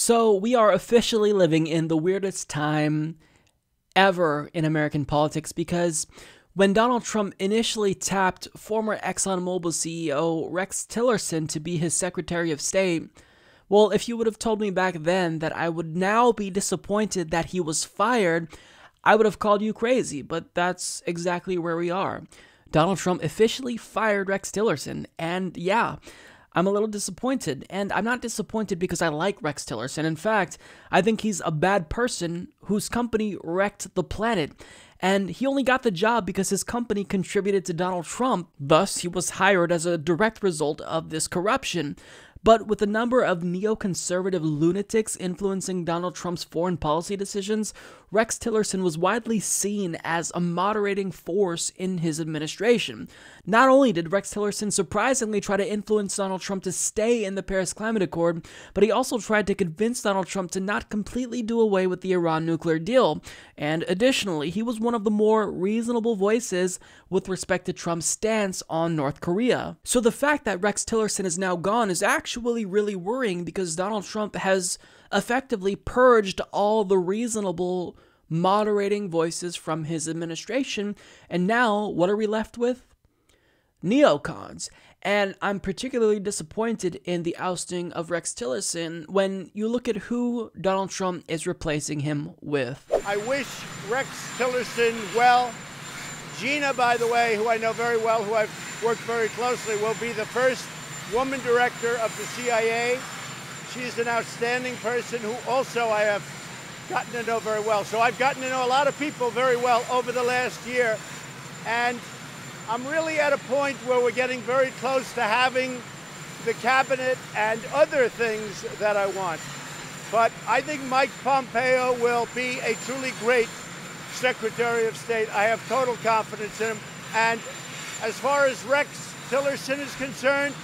So we are officially living in the weirdest time ever in American politics, because when Donald Trump initially tapped former ExxonMobil CEO Rex Tillerson to be his Secretary of State, well, if you would have told me back then that I would now be disappointed that he was fired, I would have called you crazy, but that's exactly where we are. Donald Trump officially fired Rex Tillerson, and yeah, I'm a little disappointed, and I'm not disappointed because I like Rex Tillerson. In fact, I think he's a bad person whose company wrecked the planet, and he only got the job because his company contributed to Donald Trump. Thus, he was hired as a direct result of this corruption. But with the number of neoconservative lunatics influencing Donald Trump's foreign policy decisions, Rex Tillerson was widely seen as a moderating force in his administration. Not only did Rex Tillerson surprisingly try to influence Donald Trump to stay in the Paris Climate Accord, but he also tried to convince Donald Trump to not completely do away with the Iran nuclear deal. And additionally, he was one of the more reasonable voices with respect to Trump's stance on North Korea. So the fact that Rex Tillerson is now gone is actually really worrying, because Donald Trump has effectively purged all the reasonable moderating voices from his administration, and now what are we left with? Neocons. And I'm particularly disappointed in the ousting of Rex Tillerson when you look at who Donald Trump is replacing him with. I wish Rex Tillerson well. Gina, by the way, who I know very well, who I've worked very closely, will be the first woman director of the CIA. She's an outstanding person who also I have gotten to know very well. So I've gotten to know a lot of people very well over the last year. And I'm really at a point where we're getting very close to having the cabinet and other things that I want. But I think Mike Pompeo will be a truly great Secretary of State. I have total confidence in him. And as far as Rex Tillerson is concerned,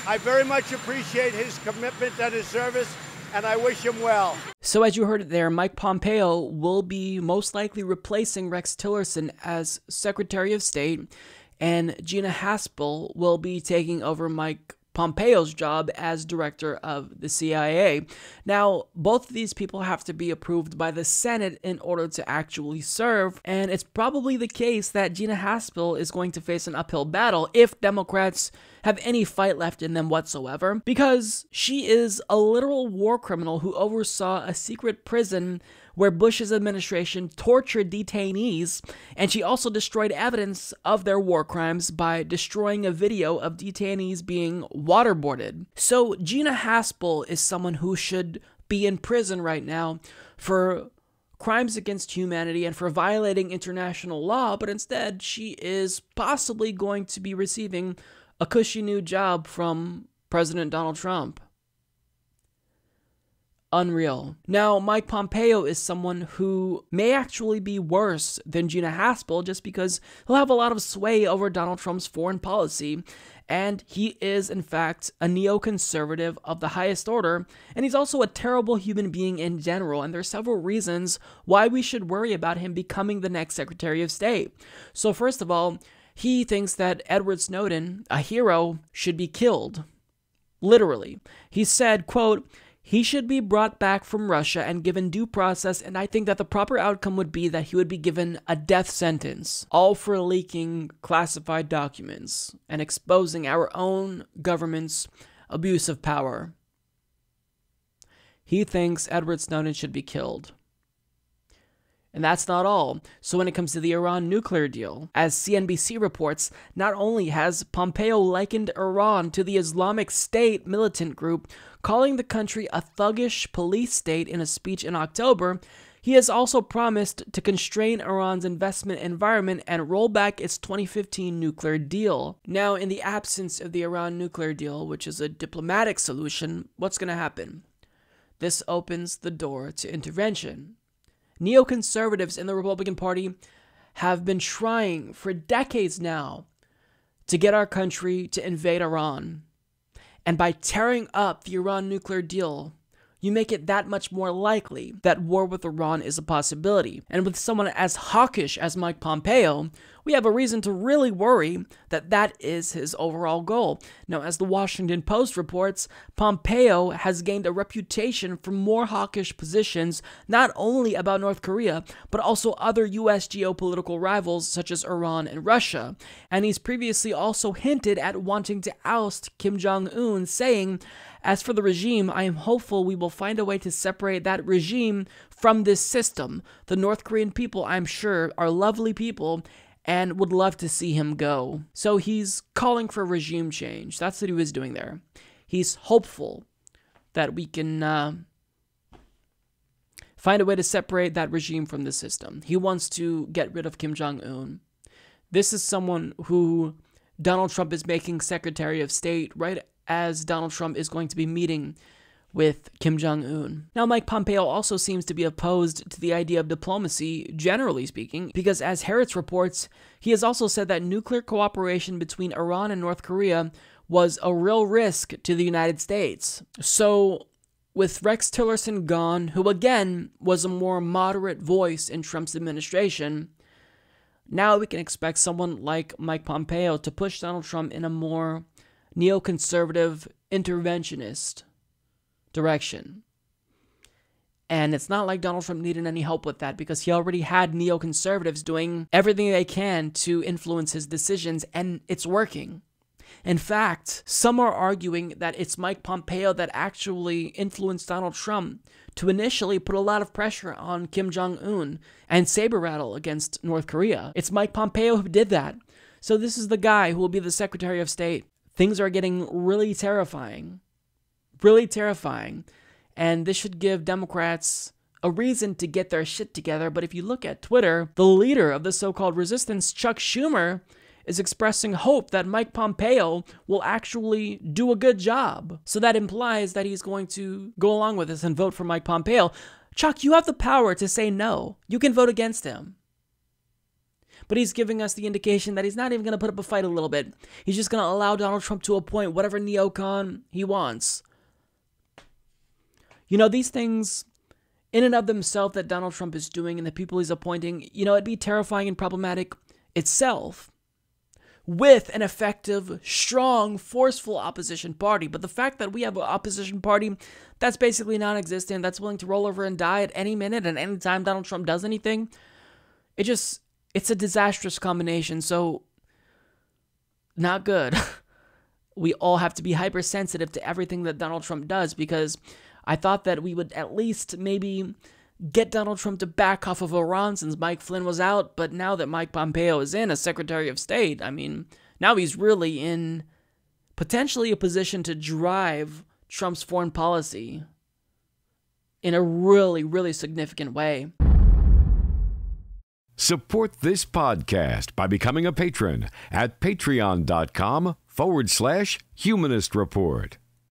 I very much appreciate his commitment and his service, and I wish him well. So as you heard it there, Mike Pompeo will be most likely replacing Rex Tillerson as Secretary of State, and Gina Haspel will be taking over Mike Pompeo's job as director of the CIA. Now, both of these people have to be approved by the Senate in order to actually serve, and it's probably the case that Gina Haspel is going to face an uphill battle if Democrats have any fight left in them whatsoever, because she is a literal war criminal who oversaw a secret prison where Bush's administration tortured detainees, and she also destroyed evidence of their war crimes by destroying a video of detainees being waterboarded. So Gina Haspel is someone who should be in prison right now for crimes against humanity and for violating international law, but instead she is possibly going to be receiving a cushy new job from President Donald Trump. Unreal. Now, Mike Pompeo is someone who may actually be worse than Gina Haspel just because he'll have a lot of sway over Donald Trump's foreign policy, and he is, in fact, a neoconservative of the highest order, and he's also a terrible human being in general, and there are several reasons why we should worry about him becoming the next Secretary of State. So first of all, he thinks that Edward Snowden, a hero, should be killed. Literally. He said, quote, "He should be brought back from Russia and given due process, and I think that the proper outcome would be that he would be given a death sentence, all for leaking classified documents and exposing our own government's abuse of power." He thinks Edward Snowden should be killed. And that's not all. So when it comes to the Iran nuclear deal, as CNBC reports, not only has Pompeo likened Iran to the Islamic State militant group, calling the country a thuggish police state in a speech in October, he has also promised to constrain Iran's investment environment and roll back its 2015 nuclear deal. Now, in the absence of the Iran nuclear deal, which is a diplomatic solution, what's going to happen? This opens the door to intervention. Neoconservatives in the Republican Party have been trying for decades now to get our country to invade Iran. And by tearing up the Iran nuclear deal, you make it that much more likely that war with Iran is a possibility. And with someone as hawkish as Mike Pompeo, we have a reason to really worry that that is his overall goal. Now, as the Washington Post reports, Pompeo has gained a reputation for more hawkish positions, not only about North Korea, but also other U.S. geopolitical rivals such as Iran and Russia. And he's previously also hinted at wanting to oust Kim Jong-un, saying, "As for the regime, I am hopeful we will find a way to separate that regime from this system. The North Korean people, I'm sure, are lovely people and would love to see him go." So he's calling for regime change. That's what he was doing there. He's hopeful that we can find a way to separate that regime from the system. He wants to get rid of Kim Jong-un. This is someone who Donald Trump is making Secretary of State right as Donald Trump is going to be meeting with Kim Jong-un. Now, Mike Pompeo also seems to be opposed to the idea of diplomacy, generally speaking, because as Harris reports, he has also said that nuclear cooperation between Iran and North Korea was a real risk to the United States. So, with Rex Tillerson gone, who again was a more moderate voice in Trump's administration, now we can expect someone like Mike Pompeo to push Donald Trump in a more neoconservative, interventionist direction. And it's not like Donald Trump needed any help with that, because he already had neoconservatives doing everything they can to influence his decisions, and it's working. In fact, some are arguing that it's Mike Pompeo that actually influenced Donald Trump to initially put a lot of pressure on Kim Jong-un and saber-rattle against North Korea. It's Mike Pompeo who did that. So this is the guy who will be the Secretary of State. Things are getting really terrifying. Really terrifying. And this should give Democrats a reason to get their shit together. But if you look at Twitter, the leader of the so-called resistance, Chuck Schumer, is expressing hope that Mike Pompeo will actually do a good job. So that implies that he's going to go along with this and vote for Mike Pompeo. Chuck, you have the power to say no. You can vote against him. But he's giving us the indication that he's not even going to put up a fight a little bit. He's just going to allow Donald Trump to appoint whatever neocon he wants. You know, these things in and of themselves that Donald Trump is doing and the people he's appointing, you know, it'd be terrifying and problematic itself with an effective, strong, forceful opposition party. But the fact that we have an opposition party that's basically non-existent, that's willing to roll over and die at any minute and any time Donald Trump does anything, it's a disastrous combination. So, not good. We all have to be hypersensitive to everything that Donald Trump does, because I thought that we would at least maybe get Donald Trump to back off of Iran since Mike Flynn was out, but now that Mike Pompeo is in as Secretary of State, I mean, now he's really in potentially a position to drive Trump's foreign policy in a really, really significant way. Support this podcast by becoming a patron at patreon.com/Humanist Report.